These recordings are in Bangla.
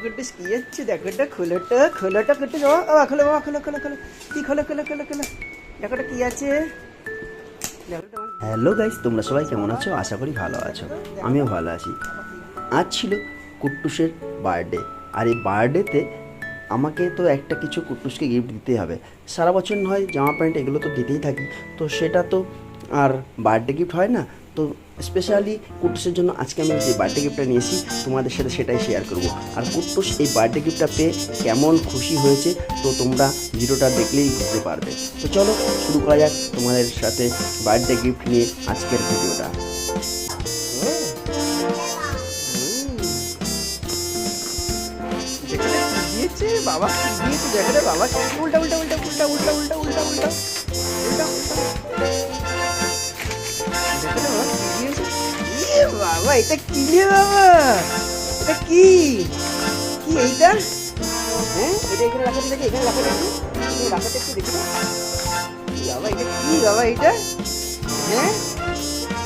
কুটুস কি যাচ্ছে দেখোটা খোলোটা কুটুস ও খোলো বাবা খোলো খোলো খোলো কি খোলো খোলো খোলো খোলো দেখোটা কি আছে। হ্যালো গাইস, তোমরা সবাই কেমন আছো? আশা করি ভালো আছো, আমিও ভালো আছি। আজ ছিল কুট্টুসের বার্থডে, আর এই বার্থডেতে আমাকে তো একটা কিছু কুট্টুসকে গিফট দিতেই হবে। সারা বছর নয় জামা প্যান্ট এগুলো তো দিতেই থাকি, তো সেটা তো আর বার্থডে গিফট হয় না। তো স্পেশালি কুট্টুসের জন্য আজকে আমি যে বার্থডে গিফটটা নিয়েছি তোমাদের সাথে সেটাই শেয়ার করব। আর কুট্টুস এই বার্থডে গিফটটা পেয়ে কেমন খুশি হয়েছে তো তোমরা ভিডিওটা দেখলেই বুঝতে পারবে। তো চলো শুরু করা যাক তোমাদের সাথে বার্থডে গিফট নিয়ে আজকের ভিডিওটা। বাবা দিয়েছে দেখো বাবা, উল্টা উল্টা উল্টা উল্টা উল্টা উল্টা উল্টা উল্টা উল্টা বাবা, এটা কি রে বাবা, এটা কি কি এইটা? হ্যাঁ এটা এখানে রাখাতে দেখি, এখানে রাখাতে একটু, রাখাতে একটু দেখি বাবা, এটা কি বাবা এটা? হ্যাঁ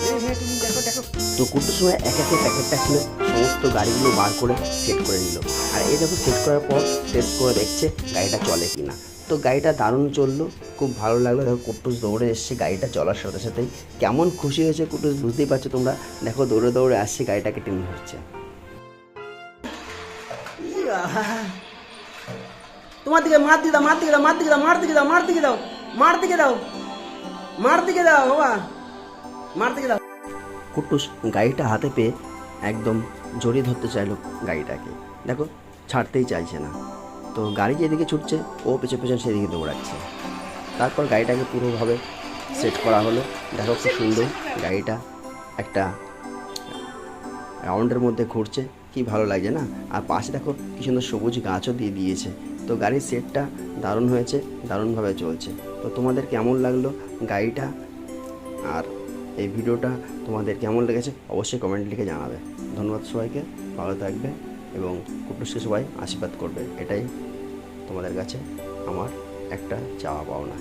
হ্যাঁ হ্যাঁ তুমি দেখো দেখো। তো কুট্টুর সময় এক একে প্যাকেটটা খুলে সমস্ত গাড়িগুলো বার করে সেট করে নিল। আর এই দেখো সেট করার পর টেস্ট করে দেখছে গাড়িটা চলে কি না। তো গাড়িটা দারুণ চললো, খুব ভালো লাগলো। দেখো কুট্টুস দৌড়ে এসছে গাড়িটা চলার সাথে সাথেই, কেমন খুশি হয়েছে কুট্টুস বুঝতেই পারছো তোমরা। দেখো দৌড়ে দৌড়ে আসছে, গাড়িটাকে টেনে ধরছে। তোমার দিকে মার দিকে দাও, মার দিকে দাও, মার দিকে দাও, মার দিকে দাও, মার দিকে দাও, মার দিকে দাও, মার দিকে দাও বাবা, মার দিকে দাও। কুট্টুস গাড়িটা হাতে পেয়ে একদম জড়িয়ে ধরতে চাইলো গাড়িটাকে, দেখো ছাড়তেই চাইছে না। তো গাড়ি যেদিকে ছুটছে ও পেছন পেছন সেদিকে দৌড়াচ্ছে। তারপর গাড়িটাকে পুরোভাবে সেট করা হলো। দেখো খুব সুন্দর গাড়িটা একটা রাউন্ডের মধ্যে ঘুরছে, কি ভালো লাগছে না। আর পাশে দেখো কি সুন্দর সবুজ গাছও দিয়ে দিয়েছে। তো গাড়ির সেটটা দারুণ হয়েছে, দারুণভাবে চলছে। তো তোমাদের কেমন লাগলো গাড়িটা আর এই ভিডিওটা তোমাদের কেমন লেগেছে অবশ্যই কমেন্ট লিখে জানাবে। ধন্যবাদ সবাইকে, ভালো থাকবে এবং কুটুসকে সবাই আশীর্বাদ করবে, এটাই তোমাদের কাছে আমার একটা চাওয়া পাওনা।